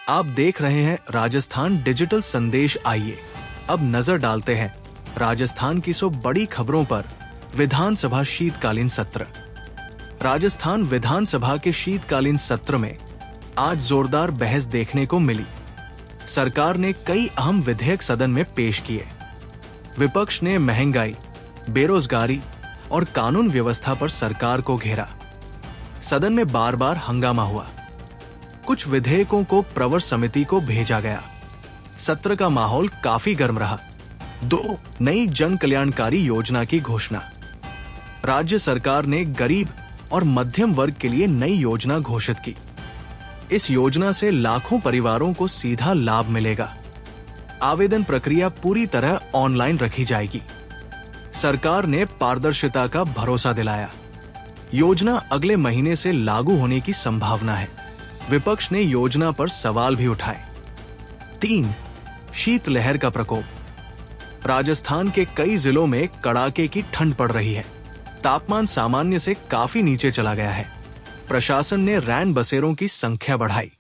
आप देख रहे हैं राजस्थान डिजिटल संदेश। आइए अब नजर डालते हैं राजस्थान की 100 बड़ी खबरों पर। विधानसभा शीतकालीन सत्र। राजस्थान विधानसभा के शीतकालीन सत्र में आज जोरदार बहस देखने को मिली। सरकार ने कई अहम विधेयक सदन में पेश किए। विपक्ष ने महंगाई, बेरोजगारी और कानून व्यवस्था पर सरकार को घेरा। सदन में बार बार हंगामा हुआ। कुछ विधेयकों को प्रवर समिति को भेजा गया। सत्र का माहौल काफी गर्म रहा। 2 नई जन कल्याणकारी योजना की घोषणा। राज्य सरकार ने गरीब और मध्यम वर्ग के लिए नई योजना घोषित की। इस योजना से लाखों परिवारों को सीधा लाभ मिलेगा। आवेदन प्रक्रिया पूरी तरह ऑनलाइन रखी जाएगी। सरकार ने पारदर्शिता का भरोसा दिलाया। योजना अगले महीने से लागू होने की संभावना है। विपक्ष ने योजना पर सवाल भी उठाए। 3 शीतलहर का प्रकोप। राजस्थान के कई जिलों में कड़ाके की ठंड पड़ रही है। तापमान सामान्य से काफी नीचे चला गया है। प्रशासन ने रैन बसेरों की संख्या बढ़ाई।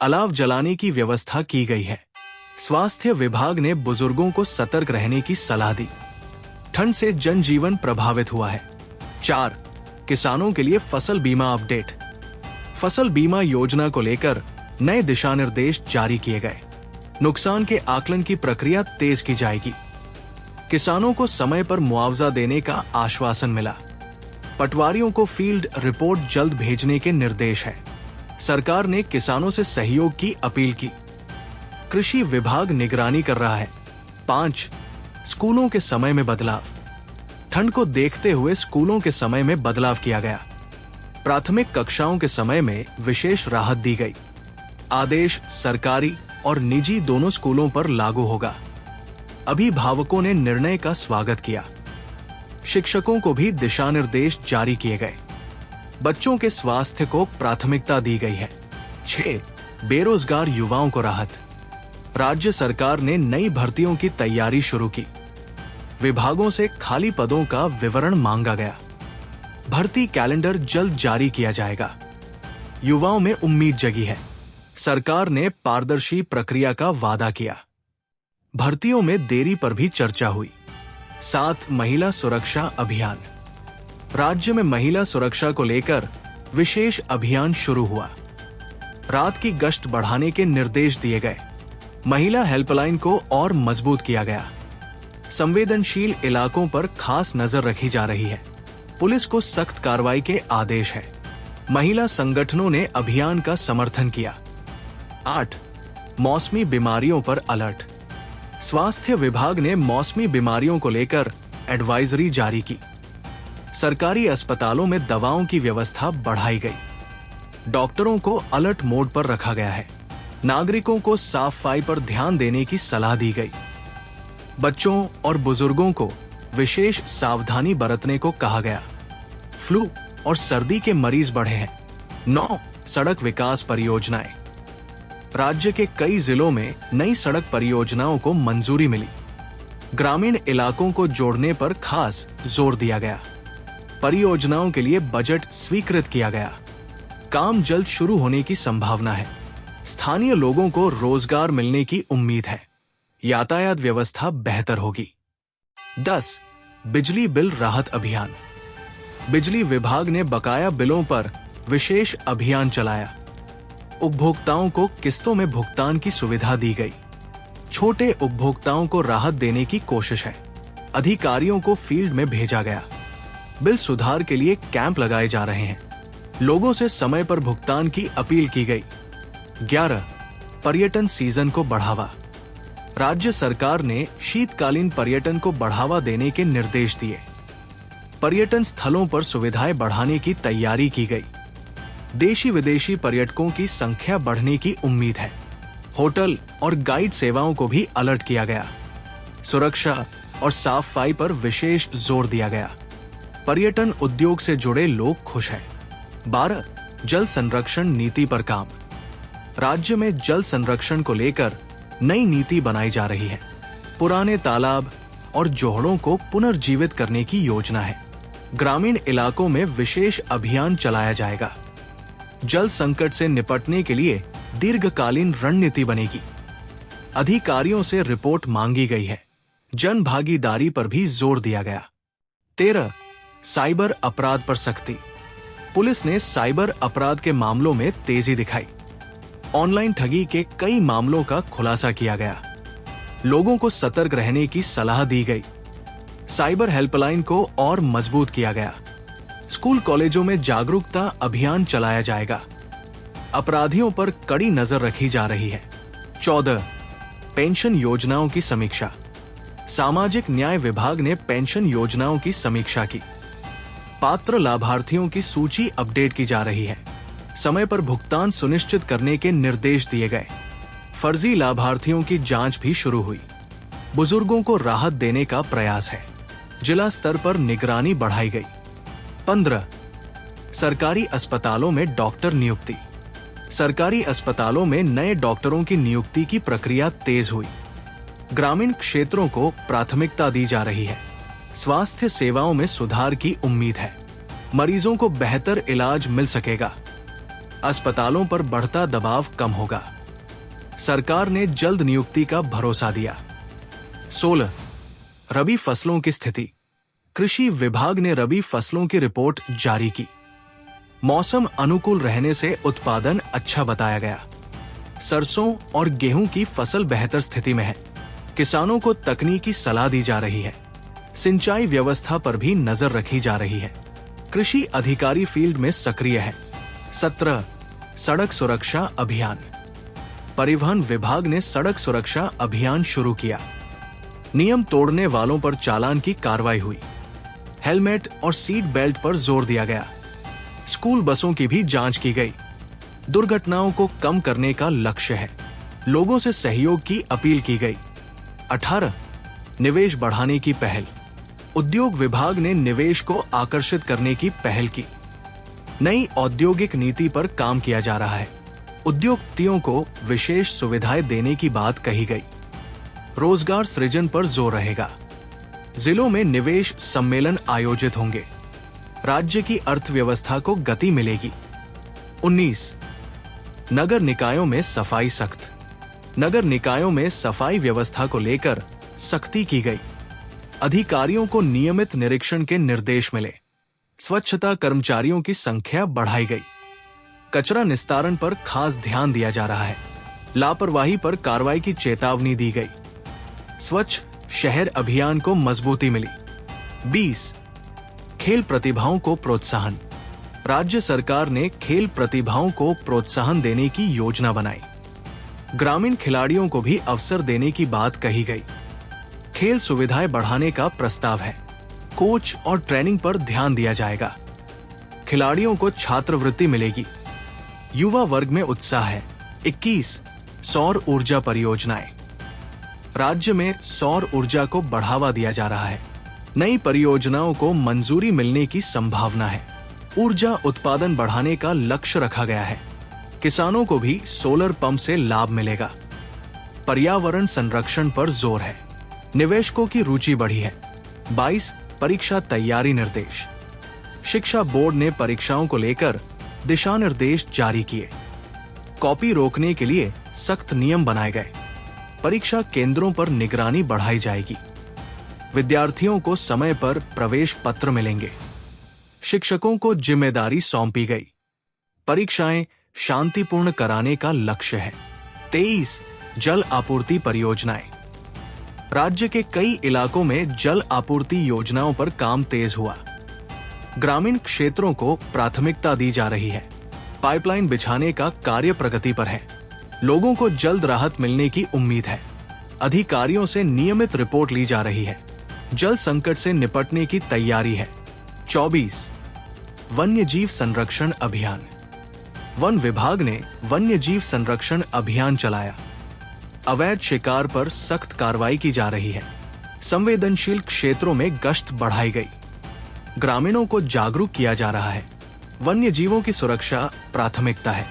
अलाव जलाने की व्यवस्था की गई है। स्वास्थ्य विभाग ने बुजुर्गों को सतर्क रहने की सलाह दी। ठंड से जनजीवन प्रभावित हुआ है। 4 किसानों के लिए फसल बीमा अपडेट। फसल बीमा योजना को लेकर नए दिशा निर्देश जारी किए गए। नुकसान के आकलन की प्रक्रिया तेज की जाएगी। किसानों को समय पर मुआवजा देने का आश्वासन मिला। पटवारियों को फील्ड रिपोर्ट जल्द भेजने के निर्देश है। सरकार ने किसानों से सहयोग की अपील की। कृषि विभाग निगरानी कर रहा है। 5 स्कूलों के समय में बदलाव। ठंड को देखते हुए स्कूलों के समय में बदलाव किया गया। प्राथमिक कक्षाओं के समय में विशेष राहत दी गई। आदेश सरकारी और निजी दोनों स्कूलों पर लागू होगा। अभिभावकों ने निर्णय का स्वागत किया। शिक्षकों को भी दिशा निर्देश जारी किए गए। बच्चों के स्वास्थ्य को प्राथमिकता दी गई है। 6 बेरोजगार युवाओं को राहत। राज्य सरकार ने नई भर्तियों की तैयारी शुरू की। विभागों से खाली पदों का विवरण मांगा गया। भर्ती कैलेंडर जल्द जारी किया जाएगा। युवाओं में उम्मीद जगी है। सरकार ने पारदर्शी प्रक्रिया का वादा किया। भर्तियों में देरी पर भी चर्चा हुई। 7 महिला सुरक्षा अभियान। राज्य में महिला सुरक्षा को लेकर विशेष अभियान शुरू हुआ। रात की गश्त बढ़ाने के निर्देश दिए गए। महिला हेल्पलाइन को और मजबूत किया गया। संवेदनशील इलाकों पर खास नजर रखी जा रही है। पुलिस को सख्त कार्रवाई के आदेश है। महिला संगठनों ने अभियान का समर्थन किया। 8 मौसमी बीमारियों पर अलर्ट। स्वास्थ्य विभाग ने मौसमी बीमारियों को लेकर एडवाइजरी जारी की। सरकारी अस्पतालों में दवाओं की व्यवस्था बढ़ाई गई। डॉक्टरों को अलर्ट मोड पर रखा गया है। नागरिकों को साफ सफाई पर ध्यान देने की सलाह दी गई। बच्चों और बुजुर्गों को विशेष सावधानी बरतने को कहा गया। फ्लू और सर्दी के मरीज बढ़े हैं। 9 सड़क विकास परियोजनाएं। राज्य के कई जिलों में नई सड़क परियोजनाओं को मंजूरी मिली। ग्रामीण इलाकों को जोड़ने पर खास जोर दिया गया। परियोजनाओं के लिए बजट स्वीकृत किया गया। काम जल्द शुरू होने की संभावना है। स्थानीय लोगों को रोजगार मिलने की उम्मीद है। यातायात व्यवस्था बेहतर होगी। 10 बिजली बिल राहत अभियान। बिजली विभाग ने बकाया बिलों पर विशेष अभियान चलाया। उपभोक्ताओं को किस्तों में भुगतान की सुविधा दी गई। छोटे उपभोक्ताओं को राहत देने की कोशिश है। अधिकारियों को फील्ड में भेजा गया। बिल सुधार के लिए कैंप लगाए जा रहे हैं। लोगों से समय पर भुगतान की अपील की गई। 11 पर्यटन सीजन को बढ़ावा। राज्य सरकार ने शीतकालीन पर्यटन को बढ़ावा देने के निर्देश दिए। पर्यटन स्थलों पर सुविधाएं बढ़ाने की तैयारी की गई। देशी विदेशी पर्यटकों की संख्या बढ़ने की उम्मीद है। होटल और गाइड सेवाओं को भी अलर्ट किया गया। सुरक्षा और साफ सफाई पर विशेष जोर दिया गया। पर्यटन उद्योग से जुड़े लोग खुश हैं। 12 जल संरक्षण नीति पर काम। राज्य में जल संरक्षण को लेकर नई नीति बनाई जा रही है। पुराने तालाब और जोहड़ों को पुनर्जीवित करने की योजना है। ग्रामीण इलाकों में विशेष अभियान चलाया जाएगा। जल संकट से निपटने के लिए दीर्घकालीन रणनीति बनेगी। अधिकारियों से रिपोर्ट मांगी गई है। जन भागीदारी पर भी जोर दिया गया। 13 साइबर अपराध पर सख्ती। पुलिस ने साइबर अपराध के मामलों में तेजी दिखाई। ऑनलाइन ठगी के कई मामलों का खुलासा किया गया। लोगों को सतर्क रहने की सलाह दी गई। साइबर हेल्पलाइन को और मजबूत किया गया। स्कूल कॉलेजों में जागरूकता अभियान चलाया जाएगा। अपराधियों पर कड़ी नजर रखी जा रही है। 14 पेंशन योजनाओं की समीक्षा। सामाजिक न्याय विभाग ने पेंशन योजनाओं की समीक्षा की। पात्र लाभार्थियों की सूची अपडेट की जा रही है। समय पर भुगतान सुनिश्चित करने के निर्देश दिए गए। फर्जी लाभार्थियों की जांच भी शुरू हुई। बुजुर्गों को राहत देने का प्रयास है। जिला स्तर पर निगरानी बढ़ाई गई। 15 सरकारी अस्पतालों में डॉक्टर नियुक्ति। सरकारी अस्पतालों में नए डॉक्टरों की नियुक्ति की प्रक्रिया तेज हुई। ग्रामीण क्षेत्रों को प्राथमिकता दी जा रही है। स्वास्थ्य सेवाओं में सुधार की उम्मीद है। मरीजों को बेहतर इलाज मिल सकेगा। अस्पतालों पर बढ़ता दबाव कम होगा। सरकार ने जल्द नियुक्ति का भरोसा दिया। 16 रबी फसलों की स्थिति। कृषि विभाग ने रबी फसलों की रिपोर्ट जारी की। मौसम अनुकूल रहने से उत्पादन अच्छा बताया गया। सरसों और गेहूं की फसल बेहतर स्थिति में है। किसानों को तकनीकी सलाह दी जा रही है। सिंचाई व्यवस्था पर भी नजर रखी जा रही है। कृषि अधिकारी फील्ड में सक्रिय है। 17 सड़क सुरक्षा अभियान। परिवहन विभाग ने सड़क सुरक्षा अभियान शुरू किया। नियम तोड़ने वालों पर चालान की कार्रवाई हुई। हेलमेट और सीट बेल्ट पर जोर दिया गया। स्कूल बसों की भी जांच की गई। दुर्घटनाओं को कम करने का लक्ष्य है। लोगों से सहयोग की अपील की गई। 18 निवेश बढ़ाने की पहल। उद्योग विभाग ने निवेश को आकर्षित करने की पहल की। नई औद्योगिक नीति पर काम किया जा रहा है। उद्योगपतियों को विशेष सुविधाएं देने की बात कही गई। रोजगार सृजन पर जोर रहेगा। जिलों में निवेश सम्मेलन आयोजित होंगे। राज्य की अर्थव्यवस्था को गति मिलेगी। 19 नगर निकायों में सफाई सख्त। नगर निकायों में सफाई व्यवस्था को लेकर सख्ती की गई। अधिकारियों को नियमित निरीक्षण के निर्देश मिले। स्वच्छता कर्मचारियों की संख्या बढ़ाई गई। कचरा निस्तारण पर खास ध्यान दिया जा रहा है। लापरवाही पर कार्रवाई की चेतावनी दी गई। स्वच्छ शहर अभियान को मजबूती मिली। 20 खेल प्रतिभाओं को प्रोत्साहन। राज्य सरकार ने खेल प्रतिभाओं को प्रोत्साहन देने की योजना बनाई। ग्रामीण खिलाड़ियों को भी अवसर देने की बात कही गई। खेल सुविधाएं बढ़ाने का प्रस्ताव है। कोच और ट्रेनिंग पर ध्यान दिया जाएगा। खिलाड़ियों को छात्रवृत्ति मिलेगी। युवा वर्ग में उत्साह है। 21 सौर ऊर्जा परियोजनाएं। राज्य में सौर ऊर्जा को बढ़ावा दिया जा रहा है। नई परियोजनाओं को मंजूरी मिलने की संभावना है। ऊर्जा उत्पादन बढ़ाने का लक्ष्य रखा गया है। किसानों को भी सोलर पंप से लाभ मिलेगा। पर्यावरण संरक्षण पर जोर है। निवेशकों की रुचि बढ़ी है। 22 परीक्षा तैयारी निर्देश। शिक्षा बोर्ड ने परीक्षाओं को लेकर दिशा निर्देश जारी किए। कॉपी रोकने के लिए सख्त नियम बनाए गए। परीक्षा केंद्रों पर निगरानी बढ़ाई जाएगी। विद्यार्थियों को समय पर प्रवेश पत्र मिलेंगे। शिक्षकों को जिम्मेदारी सौंपी गई। परीक्षाएं शांतिपूर्ण कराने का लक्ष्य है। 23 जल आपूर्ति परियोजनाएं। राज्य के कई इलाकों में जल आपूर्ति योजनाओं पर काम तेज हुआ। ग्रामीण क्षेत्रों को प्राथमिकता दी जा रही है। पाइपलाइन बिछाने का कार्य प्रगति पर है। लोगों को जल्द राहत मिलने की उम्मीद है। अधिकारियों से नियमित रिपोर्ट ली जा रही है। जल संकट से निपटने की तैयारी है। 24 वन्यजीव संरक्षण अभियान। वन विभाग ने वन्यजीव संरक्षण अभियान चलाया। अवैध शिकार पर सख्त कार्रवाई की जा रही है। संवेदनशील क्षेत्रों में गश्त बढ़ाई गई। ग्रामीणों को जागरूक किया जा रहा है। वन्यजीवों की सुरक्षा प्राथमिकता है।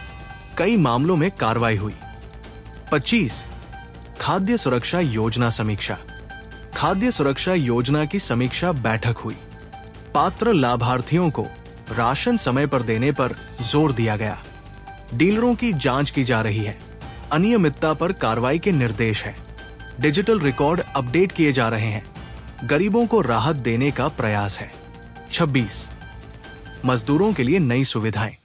कई मामलों में कार्रवाई हुई। 25 खाद्य सुरक्षा योजना समीक्षा। खाद्य सुरक्षा योजना की समीक्षा बैठक हुई। पात्र लाभार्थियों को राशन समय पर देने पर जोर दिया गया। डीलरों की जांच की जा रही है। अनियमितता पर कार्रवाई के निर्देश है। डिजिटल रिकॉर्ड अपडेट किए जा रहे हैं। गरीबों को राहत देने का प्रयास है। 26 मजदूरों के लिए नई सुविधाएं।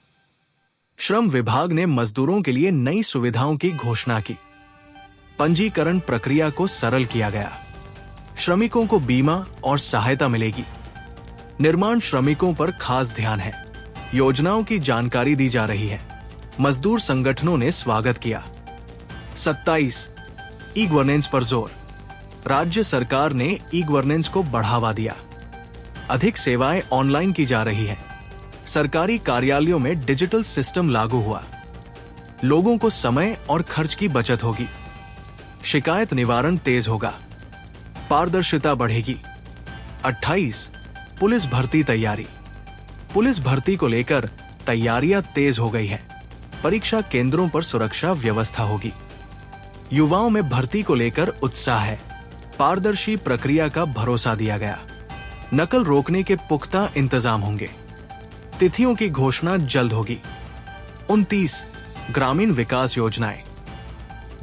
श्रम विभाग ने मजदूरों के लिए नई सुविधाओं की घोषणा की। पंजीकरण प्रक्रिया को सरल किया गया। श्रमिकों को बीमा और सहायता मिलेगी। निर्माण श्रमिकों पर खास ध्यान है। योजनाओं की जानकारी दी जा रही है। मजदूर संगठनों ने स्वागत किया। 27 ई गवर्नेंस पर जोर। राज्य सरकार ने ई गवर्नेंस को बढ़ावा दिया। अधिक सेवाएं ऑनलाइन की जा रही हैं। सरकारी कार्यालयों में डिजिटल सिस्टम लागू हुआ। लोगों को समय और खर्च की बचत होगी। शिकायत निवारण तेज होगा। पारदर्शिता बढ़ेगी। 28 पुलिस भर्ती तैयारी। पुलिस भर्ती को लेकर तैयारियां तेज हो गई हैं। परीक्षा केंद्रों पर सुरक्षा व्यवस्था होगी। युवाओं में भर्ती को लेकर उत्साह है। पारदर्शी प्रक्रिया का भरोसा दिया गया। नकल रोकने के पुख्ता इंतजाम होंगे। तिथियों की घोषणा जल्द होगी। 29 ग्रामीण विकास योजनाएं।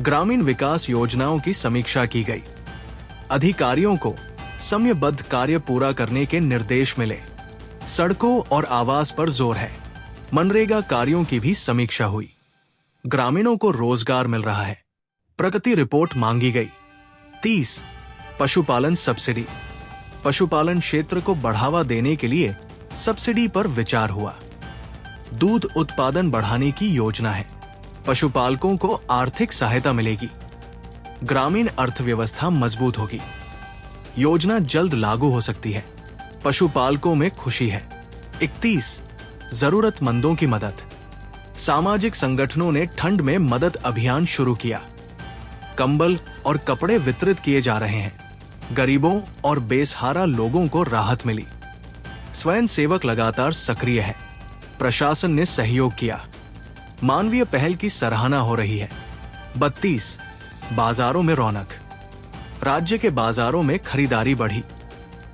ग्रामीण विकास योजनाओं की समीक्षा की गई। अधिकारियों को समयबद्ध कार्य पूरा करने के निर्देश मिले। सड़कों और आवास पर जोर है। मनरेगा कार्यों की भी समीक्षा हुई। ग्रामीणों को रोजगार मिल रहा है। प्रगति रिपोर्ट मांगी गई। 30 पशुपालन सब्सिडी। पशुपालन क्षेत्र को बढ़ावा देने के लिए सब्सिडी पर विचार हुआ। दूध उत्पादन बढ़ाने की योजना है। पशुपालकों को आर्थिक सहायता मिलेगी। ग्रामीण अर्थव्यवस्था मजबूत होगी। योजना जल्द लागू हो सकती है। पशुपालकों में खुशी है। 31 जरूरतमंदों की मदद। सामाजिक संगठनों ने ठंड में मदद अभियान शुरू किया। कंबल और कपड़े वितरित किए जा रहे हैं। गरीबों और बेसहारा लोगों को राहत मिली। स्वयं सेवक लगातार सक्रिय है। प्रशासन ने सहयोग किया। मानवीय पहल की सराहना हो रही है। 32 बाजारों में रौनक। राज्य के बाजारों में खरीदारी बढ़ी।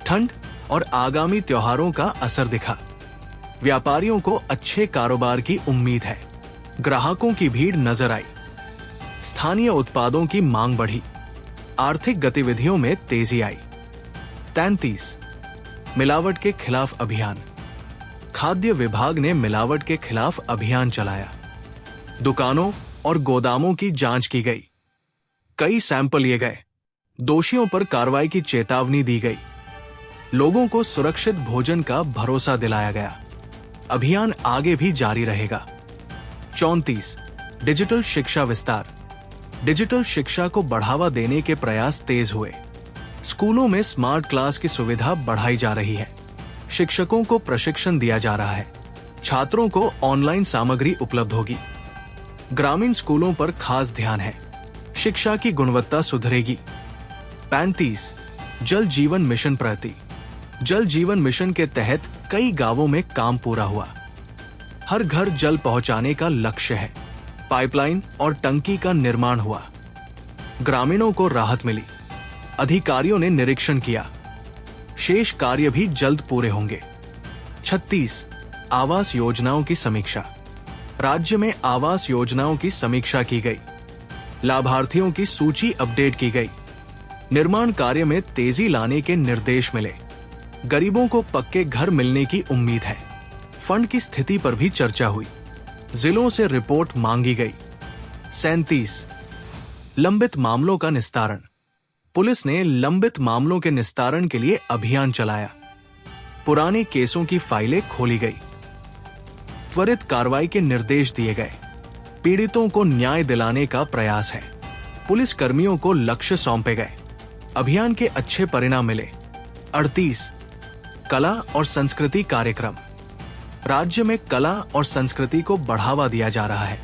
ठंड और आगामी त्योहारों का असर दिखा। व्यापारियों को अच्छे कारोबार की उम्मीद है। ग्राहकों की भीड़ नजर आई। स्थानीय उत्पादों की मांग बढ़ी। आर्थिक गतिविधियों में तेजी आई। 33 मिलावट के खिलाफ अभियान। खाद्य विभाग ने मिलावट के खिलाफ अभियान चलाया। दुकानों और गोदामों की जांच की गई। कई सैंपल लिए गए। दोषियों पर कार्रवाई की चेतावनी दी गई। लोगों को सुरक्षित भोजन का भरोसा दिलाया गया। अभियान आगे भी जारी रहेगा। 34 डिजिटल शिक्षा विस्तार। डिजिटल शिक्षा को बढ़ावा देने के प्रयास तेज हुए। स्कूलों में स्मार्ट क्लास की सुविधा बढ़ाई जा रही है। शिक्षकों को प्रशिक्षण दिया जा रहा है। छात्रों को ऑनलाइन सामग्री उपलब्ध होगी। ग्रामीण स्कूलों पर खास ध्यान है। शिक्षा की गुणवत्ता सुधरेगी। 35 जल जीवन मिशन प्रगति। जल जीवन मिशन के तहत कई गांवों में काम पूरा हुआ। हर घर जल पहुंचाने का लक्ष्य है। पाइपलाइन और टंकी का निर्माण हुआ। ग्रामीणों को राहत मिली। अधिकारियों ने निरीक्षण किया। शेष कार्य भी जल्द पूरे होंगे। 36 आवास योजनाओं की समीक्षा। राज्य में आवास योजनाओं की समीक्षा की गई। लाभार्थियों की सूची अपडेट की गई। निर्माण कार्य में तेजी लाने के निर्देश मिले। गरीबों को पक्के घर मिलने की उम्मीद है। फंड की स्थिति पर भी चर्चा हुई। जिलों से रिपोर्ट मांगी गई। 37 लंबित मामलों का निस्तारण। पुलिस ने लंबित मामलों के निस्तारण के लिए अभियान चलाया। पुराने केसों की फाइलें खोली गई। त्वरित कार्रवाई के निर्देश दिए गए। पीड़ितों को न्याय दिलाने का प्रयास है। पुलिस कर्मियों को लक्ष्य सौंपे गए। अभियान के अच्छे परिणाम मिले। 38 कला और संस्कृति कार्यक्रम। राज्य में कला और संस्कृति को बढ़ावा दिया जा रहा है।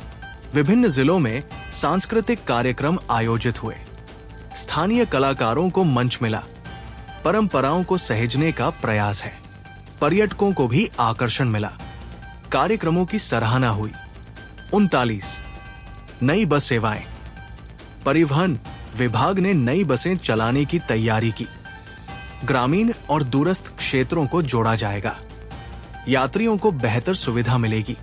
विभिन्न जिलों में सांस्कृतिक कार्यक्रम आयोजित हुए। स्थानीय कलाकारों को मंच मिला। परंपराओं को सहेजने का प्रयास है। पर्यटकों को भी आकर्षण मिला। कार्यक्रमों की सराहना हुई। 39 नई बस सेवाएं। परिवहन विभाग ने नई बसें चलाने की तैयारी की। ग्रामीण और दूरस्थ क्षेत्रों को जोड़ा जाएगा। यात्रियों को बेहतर सुविधा मिलेगी।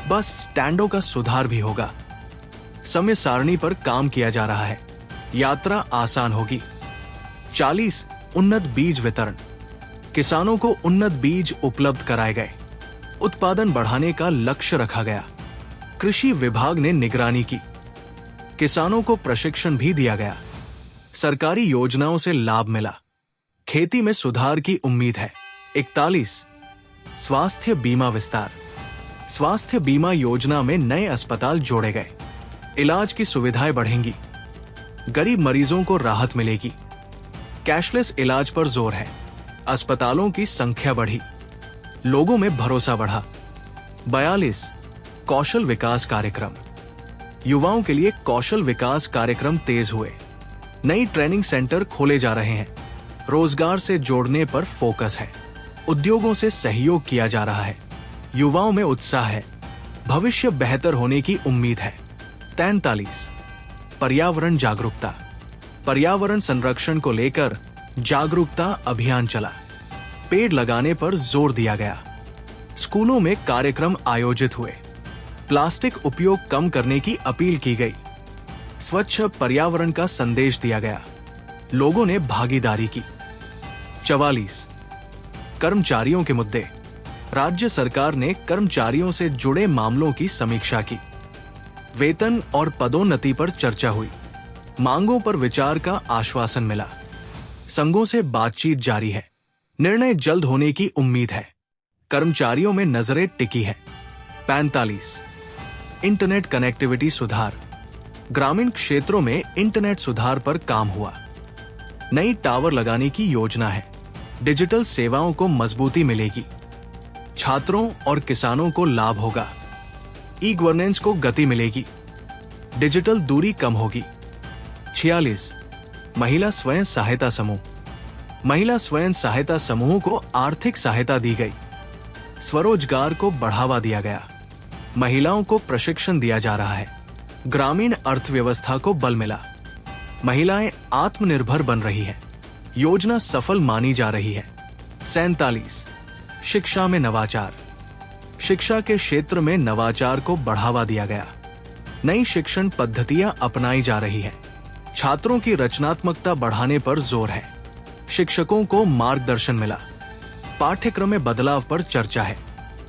बस स्टैंडों का सुधार भी होगा। समय सारणी पर काम किया जा रहा है, यात्रा आसान होगी। 40 उन्नत बीज वितरण, किसानों को उन्नत बीज उपलब्ध कराए गए। उत्पादन बढ़ाने का लक्ष्य रखा गया। कृषि विभाग ने निगरानी की, किसानों को प्रशिक्षण भी दिया गया। सरकारी योजनाओं से लाभ मिला, खेती में सुधार की उम्मीद है। 41 स्वास्थ्य बीमा विस्तार, स्वास्थ्य बीमा योजना में नए अस्पताल जोड़े गए। इलाज की सुविधाएं बढ़ेंगी, गरीब मरीजों को राहत मिलेगी। कैशलेस इलाज पर जोर है, अस्पतालों की संख्या बढ़ी, लोगों में भरोसा बढ़ा। 42 कौशल विकास कार्यक्रम, युवाओं के लिए कौशल विकास कार्यक्रम तेज हुए। नई ट्रेनिंग सेंटर खोले जा रहे हैं, रोजगार से जोड़ने पर फोकस है। उद्योगों से सहयोग किया जा रहा है, युवाओं में उत्साह है, भविष्य बेहतर होने की उम्मीद है। 43 पर्यावरण जागरूकता, पर्यावरण संरक्षण को लेकर जागरूकता अभियान चला। पेड़ लगाने पर जोर दिया गया, स्कूलों में कार्यक्रम आयोजित हुए, प्लास्टिक उपयोग कम करने की अपील की गई, स्वच्छ पर्यावरण का संदेश दिया गया, लोगों ने भागीदारी की। 44 कर्मचारियों के मुद्दे, राज्य सरकार ने कर्मचारियों से जुड़े मामलों की समीक्षा की। वेतन और पदोन्नति पर चर्चा हुई, मांगों पर विचार का आश्वासन मिला। संघों से बातचीत जारी है, निर्णय जल्द होने की उम्मीद है। कर्मचारियों में नजरें टिकी है। 45 इंटरनेट कनेक्टिविटी सुधार, ग्रामीण क्षेत्रों में इंटरनेट सुधार पर काम हुआ। नई टावर लगाने की योजना है, डिजिटल सेवाओं को मजबूती मिलेगी, छात्रों और किसानों को लाभ होगा। ई गवर्नेंस को गति मिलेगी, डिजिटल दूरी कम होगी। 46 महिला स्वयं सहायता समूह, महिला स्वयं सहायता समूहों को आर्थिक सहायता दी गई, स्वरोजगार को बढ़ावा दिया गया, महिलाओं को प्रशिक्षण दिया जा रहा है, ग्रामीण अर्थव्यवस्था को बल मिला, महिलाएं आत्मनिर्भर बन रही हैं, योजना सफल मानी जा रही है। 47 शिक्षा में नवाचार, शिक्षा के क्षेत्र में नवाचार को बढ़ावा दिया गया, नई शिक्षण पद्धतियां अपनाई जा रही है, छात्रों की रचनात्मकता बढ़ाने पर जोर है, शिक्षकों को मार्गदर्शन मिला, पाठ्यक्रम में बदलाव पर चर्चा है,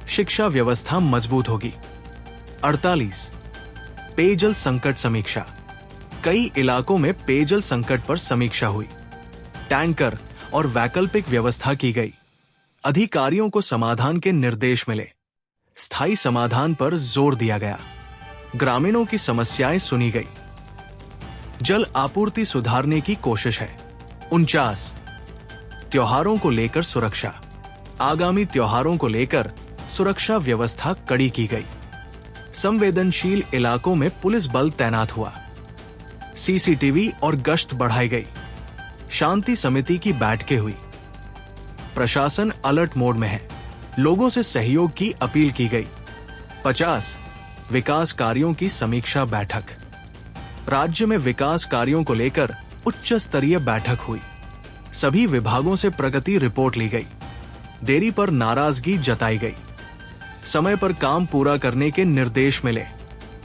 शिक्षा व्यवस्था मजबूत होगी। 48 पेयजल संकट समीक्षा, कई इलाकों में पेयजल संकट पर समीक्षा हुई, टैंकर और वैकल्पिक व्यवस्था की गई, अधिकारियों को समाधान के निर्देश मिले, स्थायी समाधान पर जोर दिया गया, ग्रामीणों की समस्याएं सुनी गई, जल आपूर्ति सुधारने की कोशिश है। 49 त्योहारों को लेकर सुरक्षा, आगामी त्योहारों को लेकर सुरक्षा व्यवस्था कड़ी की गई, संवेदनशील इलाकों में पुलिस बल तैनात हुआ, सीसीटीवी और गश्त बढ़ाई गई, शांति समिति की बैठकें हुई, प्रशासन अलर्ट मोड में है, लोगों से सहयोग की अपील की गई। 50 विकास कार्यों की समीक्षा बैठक, राज्य में विकास कार्यों को लेकर उच्च स्तरीय बैठक हुई, सभी विभागों से प्रगति रिपोर्ट ली गई, देरी पर नाराजगी जताई गई, समय पर काम पूरा करने के निर्देश मिले,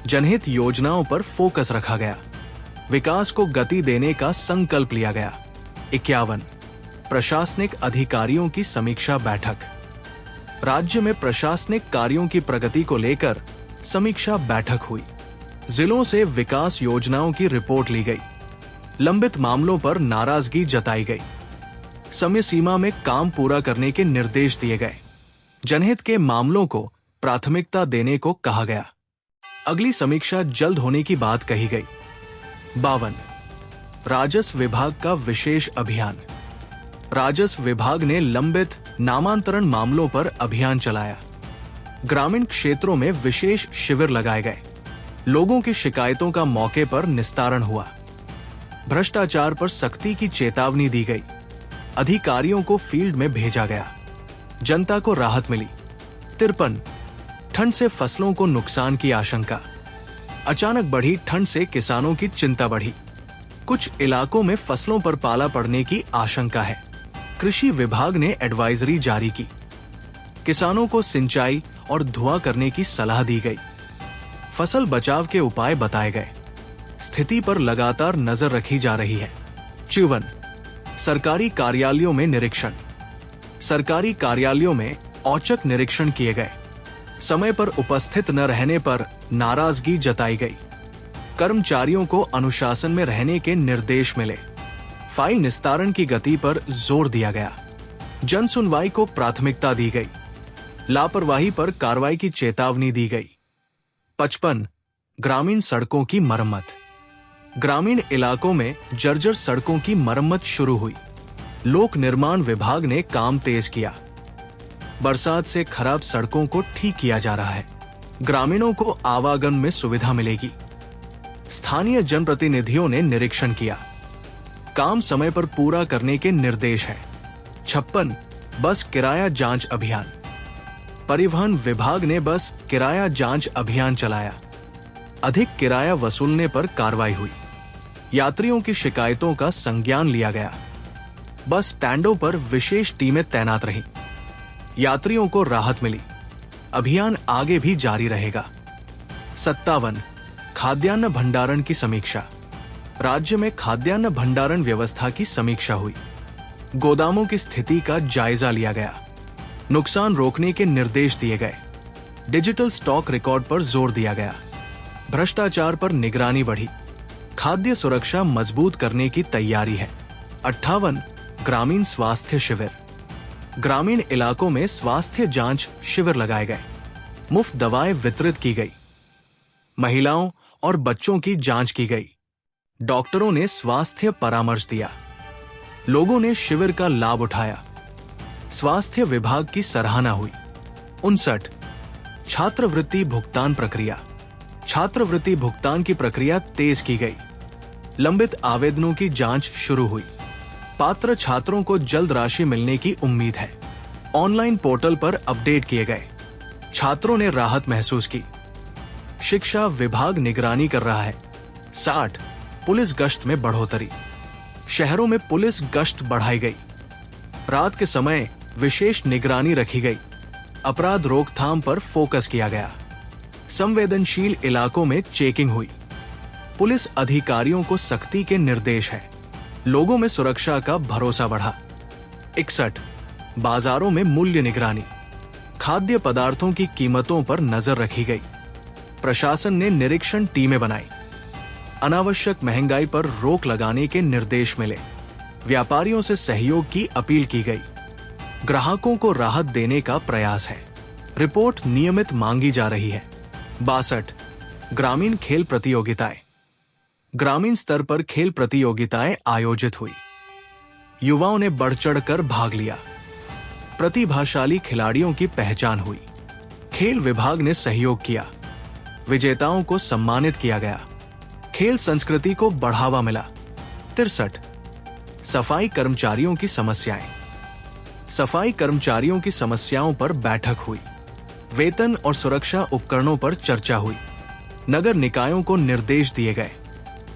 जनहित योजनाओं पर फोकस रखा गया, विकास को गति देने का संकल्प लिया गया। 51 प्रशासनिक अधिकारियों की समीक्षा बैठक, राज्य में प्रशासनिक कार्यों की प्रगति को लेकर समीक्षा बैठक हुई, जिलों से विकास योजनाओं की रिपोर्ट ली गई, लंबित मामलों पर नाराजगी जताई गई, समय सीमा में काम पूरा करने के निर्देश दिए गए, जनहित के मामलों को प्राथमिकता देने को कहा गया, अगली समीक्षा जल्द होने की बात कही गई। 52 राजस्व विभाग का विशेष अभियान, राजस्व विभाग ने लंबित नामांतरण मामलों पर अभियान चलाया, ग्रामीण क्षेत्रों में विशेष शिविर लगाए गए, लोगों की शिकायतों का मौके पर निस्तारण हुआ, भ्रष्टाचार पर सख्ती की चेतावनी दी गई, अधिकारियों को फील्ड में भेजा गया, जनता को राहत मिली। 53 ठंड से फसलों को नुकसान की आशंका, अचानक बढ़ी ठंड से किसानों की चिंता बढ़ी, कुछ इलाकों में फसलों पर पाला पड़ने की आशंका है, कृषि विभाग ने एडवाइजरी जारी की, किसानों को सिंचाई और धुआं करने की सलाह दी गई। फसल बचाव के उपाय बताए गए। स्थिति पर लगातार नजर रखी जा रही है। 54 सरकारी कार्यालयों में निरीक्षण। सरकारी कार्यालयों में औचक निरीक्षण किए गए। समय पर उपस्थित न रहने पर नाराजगी जताई गई। कर्मचारियों को अनुशासन में रहने के निर्देश मिले। फाइल निस्तारण की गति पर जोर दिया गया। जन सुनवाई को प्राथमिकता दी गई। लापरवाही पर कार्रवाई की चेतावनी दी गई। 55 ग्रामीण सड़कों की मरम्मत। ग्रामीण इलाकों में जर्जर सड़कों की मरम्मत शुरू हुई। लोक निर्माण विभाग ने काम तेज किया। बरसात से खराब सड़कों को ठीक किया जा रहा है। ग्रामीणों को आवागमन में सुविधा मिलेगी। स्थानीय जनप्रतिनिधियों ने निरीक्षण किया। काम समय पर पूरा करने के निर्देश हैं। 56 बस किराया जांच अभियान। परिवहन विभाग ने बस किराया जांच अभियान चलाया। अधिक किराया वसूलने पर कार्रवाई हुई। यात्रियों की शिकायतों का संज्ञान लिया गया। बस स्टैंडों पर विशेष टीमें तैनात रहीं। यात्रियों को राहत मिली। अभियान आगे भी जारी रहेगा। 57 खाद्यान्न भंडारण की समीक्षा। राज्य में खाद्यान्न भंडारण व्यवस्था की समीक्षा हुई। गोदामों की स्थिति का जायजा लिया गया। नुकसान रोकने के निर्देश दिए गए। डिजिटल स्टॉक रिकॉर्ड पर जोर दिया गया। भ्रष्टाचार पर निगरानी बढ़ी। खाद्य सुरक्षा मजबूत करने की तैयारी है। 58 ग्रामीण स्वास्थ्य शिविर। ग्रामीण इलाकों में स्वास्थ्य जांच शिविर लगाए गए। मुफ्त दवाएं वितरित की गई। महिलाओं और बच्चों की जांच की गई। डॉक्टरों ने स्वास्थ्य परामर्श दिया। लोगों ने शिविर का लाभ उठाया। स्वास्थ्य विभाग की सराहना हुई। 59 छात्रवृत्ति भुगतान प्रक्रिया। छात्रवृत्ति भुगतान की प्रक्रिया तेज की गई। लंबित आवेदनों की जांच शुरू हुई। पात्र छात्रों को जल्द राशि मिलने की उम्मीद है। ऑनलाइन पोर्टल पर अपडेट किए गए। छात्रों ने राहत महसूस की। शिक्षा विभाग निगरानी कर रहा है। 60 पुलिस गश्त में बढ़ोतरी। शहरों में पुलिस गश्त बढ़ाई गई। रात के समय विशेष निगरानी रखी गई। अपराध रोकथाम पर फोकस किया गया। संवेदनशील इलाकों में चेकिंग हुई। पुलिस अधिकारियों को सख्ती के निर्देश है। लोगों में सुरक्षा का भरोसा बढ़ा। 61 बाजारों में मूल्य निगरानी। खाद्य पदार्थों की कीमतों पर नजर रखी गई। प्रशासन ने निरीक्षण टीमें बनाई। अनावश्यक महंगाई पर रोक लगाने के निर्देश मिले। व्यापारियों से सहयोग की अपील की गई। ग्राहकों को राहत देने का प्रयास है। रिपोर्ट नियमित मांगी जा रही है। 62 ग्रामीण खेल प्रतियोगिताएं। ग्रामीण स्तर पर खेल प्रतियोगिताएं आयोजित हुई। युवाओं ने बढ़ चढ़कर भाग लिया। प्रतिभाशाली खिलाड़ियों की पहचान हुई। खेल विभाग ने सहयोग किया। विजेताओं को सम्मानित किया गया। खेल संस्कृति को बढ़ावा मिला। 63 सफाई कर्मचारियों की समस्याएं। सफाई कर्मचारियों की समस्याओं पर बैठक हुई। वेतन और सुरक्षा उपकरणों पर चर्चा हुई। नगर निकायों को निर्देश दिए गए।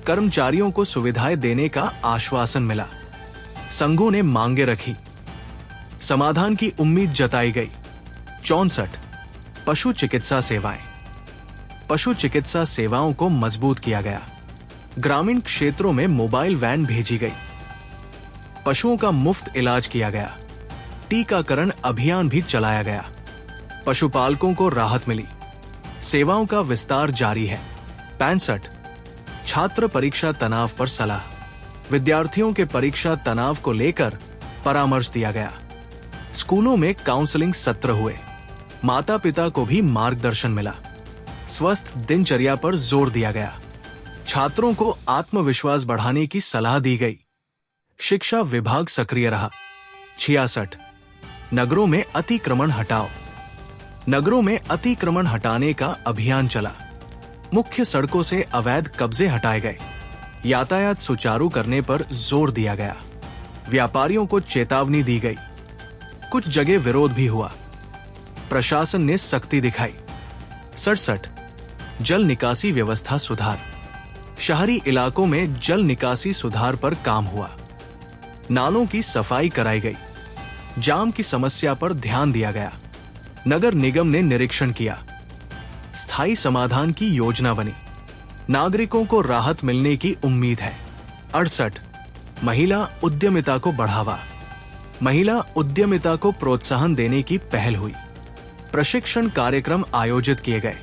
कर्मचारियों को सुविधाएं देने का आश्वासन मिला। संघों ने मांगे रखी। समाधान की उम्मीद जताई गई। 64 पशु चिकित्सा सेवाएं। पशु चिकित्सा सेवाओं को मजबूत किया गया। ग्रामीण क्षेत्रों में मोबाइल वैन भेजी गई। पशुओं का मुफ्त इलाज किया गया। टीकाकरण अभियान भी चलाया गया। पशुपालकों को राहत मिली। सेवाओं का विस्तार जारी है। 65 छात्र परीक्षा तनाव पर सलाह। विद्यार्थियों के परीक्षा तनाव को लेकर परामर्श दिया गया। स्कूलों में काउंसलिंग सत्र हुए। माता पिता को भी मार्गदर्शन मिला। स्वस्थ दिनचर्या पर जोर दिया गया। छात्रों को आत्मविश्वास बढ़ाने की सलाह दी गई। शिक्षा विभाग सक्रिय रहा। 66 नगरों में अतिक्रमण हटाओ। नगरों में अतिक्रमण हटाने का अभियान चला। मुख्य सड़कों से अवैध कब्जे हटाए गए। यातायात सुचारू करने पर जोर दिया गया। व्यापारियों को चेतावनी दी गई। कुछ जगह विरोध भी हुआ। प्रशासन ने सख्ती दिखाई। 67 जल निकासी व्यवस्था सुधार। शहरी इलाकों में जल निकासी सुधार पर काम हुआ। नालों की सफाई कराई गई। जाम की समस्या पर ध्यान दिया गया। नगर निगम ने निरीक्षण किया, स्थायी समाधान की योजना बनी, नागरिकों को राहत मिलने की उम्मीद है। 68 महिला उद्यमिता को बढ़ावा। महिला उद्यमिता को प्रोत्साहन देने की पहल हुई, प्रशिक्षण कार्यक्रम आयोजित किए गए,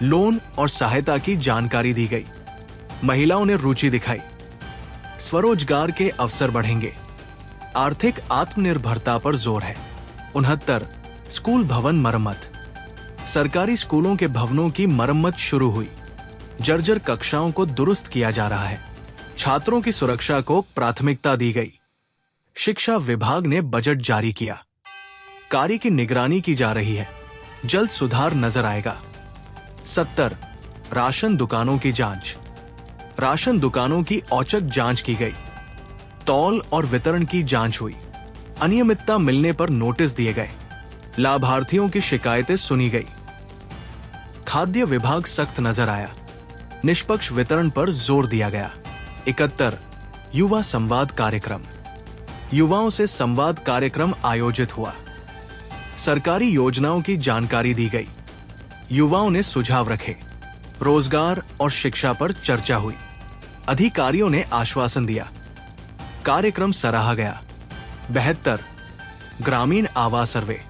लोन और सहायता की जानकारी दी गई, महिलाओं ने रुचि दिखाई, स्वरोजगार के अवसर बढ़ेंगे, आर्थिक आत्मनिर्भरता पर जोर है। 69 स्कूल भवन मरम्मत। सरकारी स्कूलों के भवनों की मरम्मत शुरू हुई, जर्जर कक्षाओं को दुरुस्त किया जा रहा है, छात्रों की सुरक्षा को प्राथमिकता दी गई। शिक्षा विभाग ने बजट जारी किया, कार्य की निगरानी की जा रही है, जल्द सुधार नजर आएगा। 70 राशन दुकानों की जांच। राशन दुकानों की औचक जांच की गई, तौल और वितरण की जांच हुई, अनियमितता मिलने पर नोटिस दिए गए, लाभार्थियों की शिकायतें सुनी गई। खाद्य विभाग सख्त नजर आया, निष्पक्ष वितरण पर जोर दिया गया। 71 युवा संवाद कार्यक्रम। युवाओं से संवाद कार्यक्रम आयोजित हुआ, सरकारी योजनाओं की जानकारी दी गई, युवाओं ने सुझाव रखे, रोजगार और शिक्षा पर चर्चा हुई, अधिकारियों ने आश्वासन दिया, कार्यक्रम सराहा गया। 72 ग्रामीण आवास सर्वे।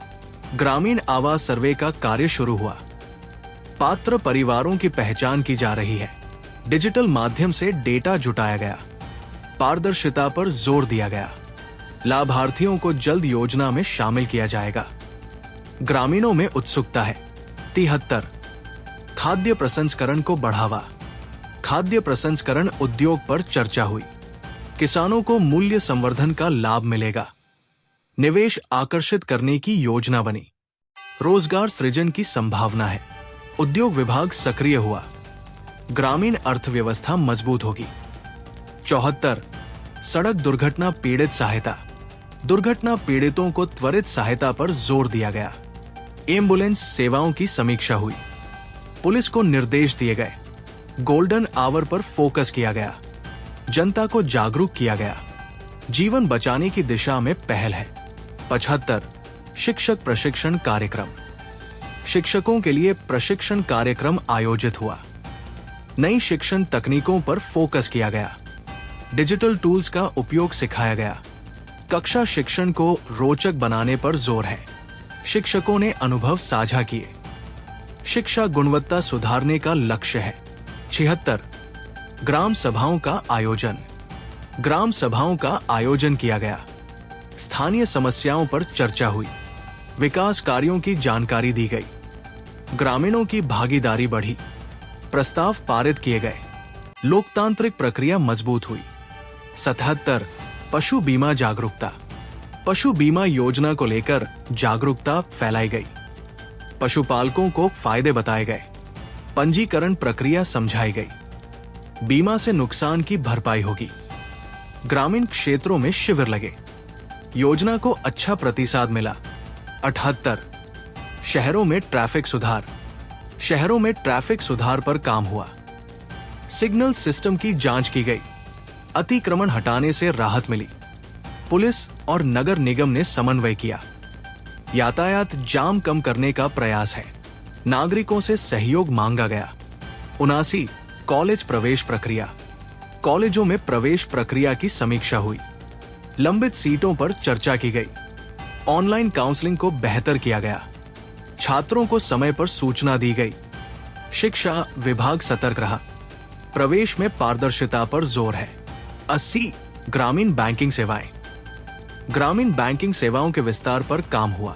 ग्रामीण आवास सर्वे का कार्य शुरू हुआ, पात्र परिवारों की पहचान की जा रही है, डिजिटल माध्यम से डेटा जुटाया गया, पारदर्शिता पर जोर दिया गया, लाभार्थियों को जल्द योजना में शामिल किया जाएगा। ग्रामीणों में उत्सुकता है। 73 खाद्य प्रसंस्करण को बढ़ावा। खाद्य प्रसंस्करण उद्योग पर चर्चा हुई, किसानों को मूल्य संवर्धन का लाभ मिलेगा, निवेश आकर्षित करने की योजना बनी, रोजगार सृजन की संभावना है, उद्योग विभाग सक्रिय हुआ, ग्रामीण अर्थव्यवस्था मजबूत होगी। 74 सड़क दुर्घटना पीड़ित सहायता। दुर्घटना पीड़ितों को त्वरित सहायता पर जोर दिया गया, एम्बुलेंस सेवाओं की समीक्षा हुई, पुलिस को निर्देश दिए गए, गोल्डन आवर पर फोकस किया गया, जनता को जागरूक किया गया, जीवन बचाने की दिशा में पहल है। 75 शिक्षक प्रशिक्षण कार्यक्रम। शिक्षकों के लिए प्रशिक्षण कार्यक्रम आयोजित हुआ, नई शिक्षण तकनीकों पर फोकस किया गया, डिजिटल टूल्स का उपयोग सिखाया गया, कक्षा शिक्षण को रोचक बनाने पर जोर है, शिक्षकों ने अनुभव साझा किए, शिक्षा गुणवत्ता सुधारने का लक्ष्य है। 76 ग्राम सभाओं का आयोजन। ग्राम सभाओं का आयोजन किया गया, स्थानीय समस्याओं पर चर्चा हुई, विकास कार्यों की जानकारी दी गई, ग्रामीणों की भागीदारी बढ़ी, प्रस्ताव पारित किए गए, लोकतांत्रिक प्रक्रिया मजबूत हुई। 77 पशु बीमा जागरूकता। पशु बीमा योजना को लेकर जागरूकता फैलाई गई, पशुपालकों को फायदे बताए गए, पंजीकरण प्रक्रिया समझाई गई, बीमा से नुकसान की भरपाई होगी, ग्रामीण क्षेत्रों में शिविर लगे, योजना को अच्छा प्रतिसाद मिला। 78 शहरों में ट्रैफिक सुधार। शहरों में ट्रैफिक सुधार पर काम हुआ, सिग्नल सिस्टम की जांच की गई, अतिक्रमण हटाने से राहत मिली, पुलिस और नगर निगम ने समन्वय किया, यातायात जाम कम करने का प्रयास है, नागरिकों से सहयोग मांगा गया। 79 कॉलेज प्रवेश प्रक्रिया। कॉलेजों में प्रवेश प्रक्रिया की समीक्षा हुई, लंबित सीटों पर चर्चा की गई, ऑनलाइन काउंसलिंग को बेहतर किया गया, छात्रों को समय पर सूचना दी गई, शिक्षा विभाग सतर्क रहा, प्रवेश में पारदर्शिता पर जोर है। 80 ग्रामीण बैंकिंग सेवाएं। ग्रामीण बैंकिंग सेवाओं के विस्तार पर काम हुआ,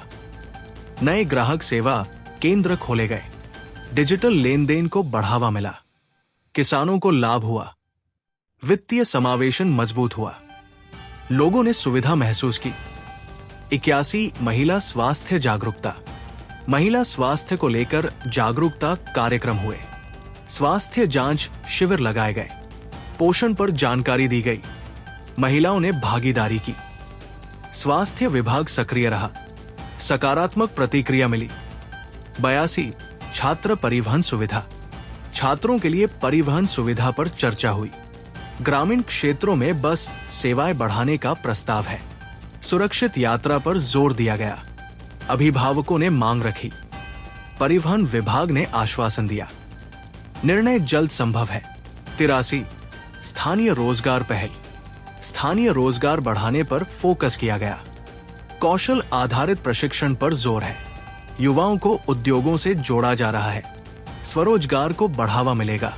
नए ग्राहक सेवा केंद्र खोले गए, डिजिटल लेन देन को बढ़ावा मिला, किसानों को लाभ हुआ, वित्तीय समावेशन मजबूत हुआ, लोगों ने सुविधा महसूस की। 81 महिला स्वास्थ्य जागरूकता। महिला स्वास्थ्य को लेकर जागरूकता कार्यक्रम हुए, स्वास्थ्य जांच शिविर लगाए गए, पोषण पर जानकारी दी गई, महिलाओं ने भागीदारी की, स्वास्थ्य विभाग सक्रिय रहा, सकारात्मक प्रतिक्रिया मिली। 82 छात्र परिवहन सुविधा। छात्रों के लिए परिवहन सुविधा पर चर्चा हुई, ग्रामीण क्षेत्रों में बस सेवाएं बढ़ाने का प्रस्ताव है, सुरक्षित यात्रा पर जोर दिया गया, अभिभावकों ने मांग रखी, परिवहन विभाग ने आश्वासन दिया। निर्णय जल्द संभव है। 83 स्थानीय रोजगार पहल। स्थानीय रोजगार बढ़ाने पर फोकस किया गया। कौशल आधारित प्रशिक्षण पर जोर है। युवाओं को उद्योगों से जोड़ा जा रहा है। स्वरोजगार को बढ़ावा मिलेगा।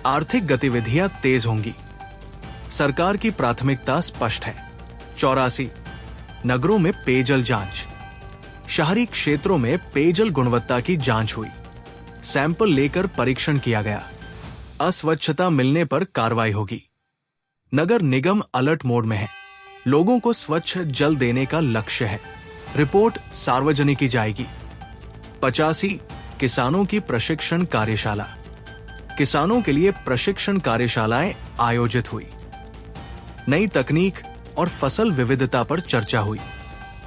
आर्थिक गतिविधियां तेज होंगी। सरकार की प्राथमिकता स्पष्ट है। 84 नगरों में पेयजल जांच। शहरी क्षेत्रों में पेयजल गुणवत्ता की जांच हुई। सैंपल लेकर परीक्षण किया गया। अस्वच्छता मिलने पर कार्रवाई होगी। नगर निगम अलर्ट मोड में है। लोगों को स्वच्छ जल देने का लक्ष्य है। रिपोर्ट सार्वजनिक की जाएगी। 85 किसानों की प्रशिक्षण कार्यशाला। किसानों के लिए प्रशिक्षण कार्यशालाएं आयोजित हुई। नई तकनीक और फसल विविधता पर चर्चा हुई।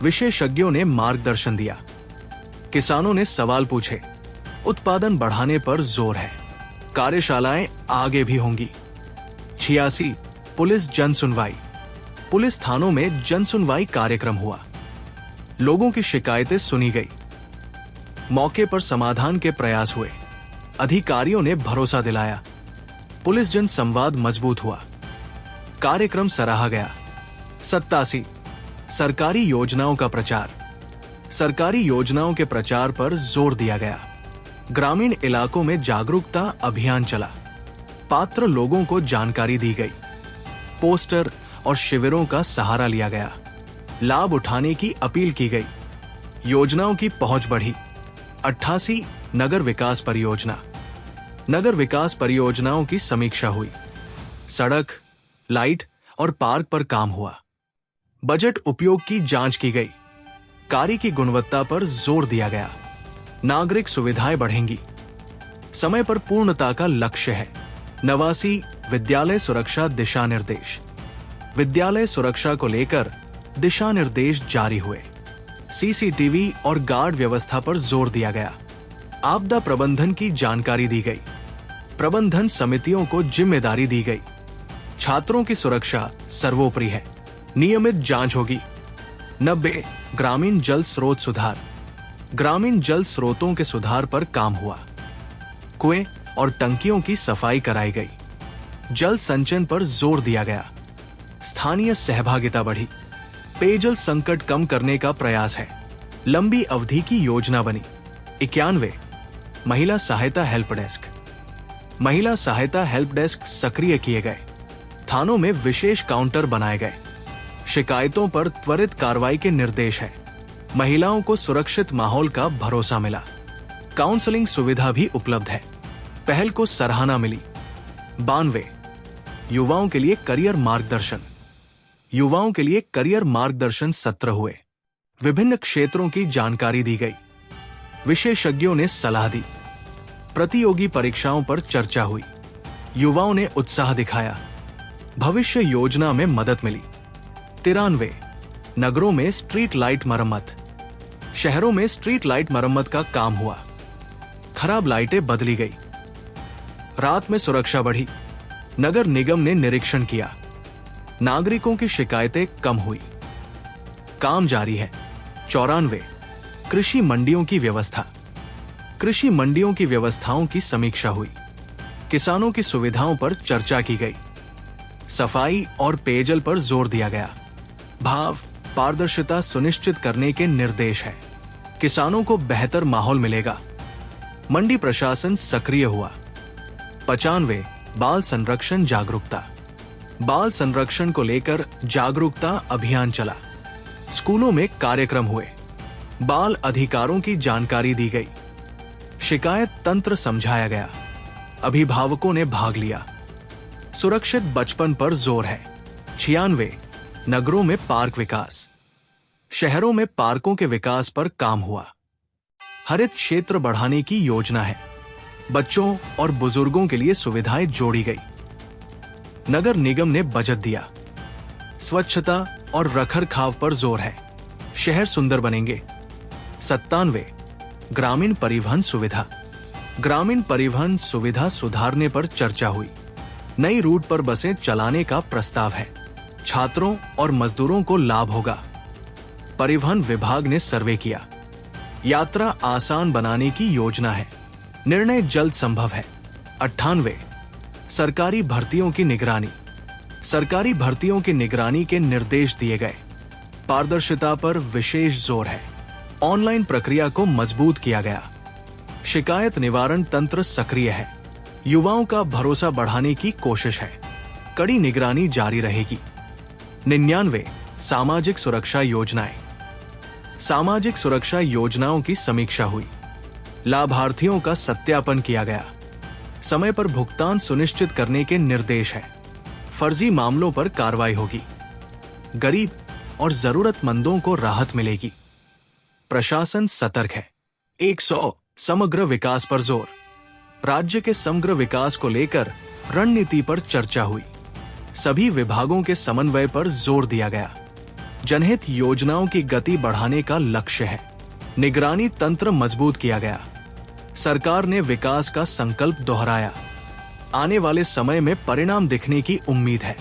विशेषज्ञों ने मार्गदर्शन दिया। किसानों ने सवाल पूछे। उत्पादन बढ़ाने पर जोर है। कार्यशालाएं आगे भी होंगी। 86 पुलिस जन सुनवाई। पुलिस थानों में जन सुनवाई कार्यक्रम हुआ। लोगों की शिकायतें सुनी गई। मौके पर समाधान के प्रयास हुए। अधिकारियों ने भरोसा दिलाया। पुलिस जन संवाद मजबूत हुआ। कार्यक्रम सराहा गया। 87 सरकारी योजनाओं का प्रचार। सरकारी योजनाओं के प्रचार पर जोर दिया गया। ग्रामीण इलाकों में जागरूकता अभियान चला। पात्र लोगों को जानकारी दी गई। पोस्टर और शिविरों का सहारा लिया गया। लाभ उठाने की अपील की गई। योजनाओं की पहुंच बढ़ी। 88 नगर विकास परियोजना। नगर विकास परियोजनाओं की समीक्षा हुई। सड़क, लाइट और पार्क पर काम हुआ। बजट उपयोग की जांच की गई। कार्य की गुणवत्ता पर जोर दिया गया। नागरिक सुविधाएं बढ़ेंगी। समय पर पूर्णता का लक्ष्य है। 89 विद्यालय सुरक्षा दिशा निर्देश। विद्यालय सुरक्षा को लेकर दिशा निर्देश जारी हुए। सीसीटीवी और गार्ड व्यवस्था पर जोर दिया गया। आपदा प्रबंधन की जानकारी दी गई। प्रबंधन समितियों को जिम्मेदारी दी गई। छात्रों की सुरक्षा सर्वोपरि है। नियमित जांच होगी। 90 ग्रामीण जल स्रोत सुधार। ग्रामीण जल स्रोतों के सुधार पर काम हुआ। कुएं और टंकियों की सफाई कराई गई। जल संचयन पर जोर दिया गया। स्थानीय सहभागिता बढ़ी। पेयजल संकट कम करने का प्रयास है। लंबी अवधि की योजना बनी। 91 महिला सहायता हेल्प डेस्क। महिला सहायता हेल्प डेस्क सक्रिय किए गए। थानों में विशेष काउंटर बनाए गए। शिकायतों पर त्वरित कार्रवाई के निर्देश है। महिलाओं को सुरक्षित माहौल का भरोसा मिला। काउंसलिंग सुविधा भी उपलब्ध है। पहल को सराहना मिली। 92 युवाओं के लिए करियर मार्गदर्शन। युवाओं के लिए करियर मार्गदर्शन सत्र हुए। विभिन्न क्षेत्रों की जानकारी दी गई। विशेषज्ञों ने सलाह दी। प्रतियोगी परीक्षाओं पर चर्चा हुई। युवाओं ने उत्साह दिखाया। भविष्य योजना में मदद मिली। 93 नगरों में स्ट्रीट लाइट मरम्मत। शहरों में स्ट्रीट लाइट मरम्मत का काम हुआ। खराब लाइटें बदली गई। रात में सुरक्षा बढ़ी। नगर निगम ने निरीक्षण किया। नागरिकों की शिकायतें कम हुई। काम जारी है। 94 कृषि मंडियों की व्यवस्था। कृषि मंडियों की व्यवस्थाओं की समीक्षा हुई। किसानों की सुविधाओं पर चर्चा की गई। सफाई और पेयजल पर जोर दिया गया। भाव पारदर्शिता सुनिश्चित करने के निर्देश है। किसानों को बेहतर माहौल मिलेगा। मंडी प्रशासन सक्रिय हुआ। 95 बाल संरक्षण जागरूकता। बाल संरक्षण को लेकर जागरूकता अभियान चला। स्कूलों में कार्यक्रम हुए। बाल अधिकारों की जानकारी दी गई। शिकायत तंत्र समझाया गया। अभिभावकों ने भाग लिया। सुरक्षित बचपन पर जोर है। 96 नगरों में पार्क विकास। शहरों में पार्कों के विकास पर काम हुआ। हरित क्षेत्र बढ़ाने की योजना है। बच्चों और बुजुर्गों के लिए सुविधाएं जोड़ी गई। नगर निगम ने बजट दिया। स्वच्छता और रखरखाव पर जोर है। शहर सुंदर बनेंगे। 97 ग्रामीण परिवहन सुविधा। ग्रामीण परिवहन सुविधा सुधारने पर चर्चा हुई। नई रूट पर बसें चलाने का प्रस्ताव है। छात्रों और मजदूरों को लाभ होगा। परिवहन विभाग ने सर्वे किया। यात्रा आसान बनाने की योजना है, निर्णय जल्द संभव है। 98 सरकारी भर्तियों की निगरानी। सरकारी भर्तियों की निगरानी के निर्देश दिए गए। पारदर्शिता पर विशेष जोर है। ऑनलाइन प्रक्रिया को मजबूत किया गया। शिकायत निवारण तंत्र सक्रिय है। युवाओं का भरोसा बढ़ाने की कोशिश है। कड़ी निगरानी जारी रहेगी। 99 सामाजिक सुरक्षा योजनाएं। सामाजिक सुरक्षा योजनाओं की समीक्षा हुई। लाभार्थियों का सत्यापन किया गया। समय पर भुगतान सुनिश्चित करने के निर्देश हैं। फर्जी मामलों पर कार्रवाई होगी। गरीब और जरूरतमंदों को राहत मिलेगी। प्रशासन सतर्क है। 100 समग्र विकास पर जोर। राज्य के समग्र विकास को लेकर रणनीति पर चर्चा हुई। सभी विभागों के समन्वय पर जोर दिया गया। जनहित योजनाओं की गति बढ़ाने का लक्ष्य है। निगरानी तंत्र मजबूत किया गया। सरकार ने विकास का संकल्प दोहराया। आने वाले समय में परिणाम दिखने की उम्मीद है।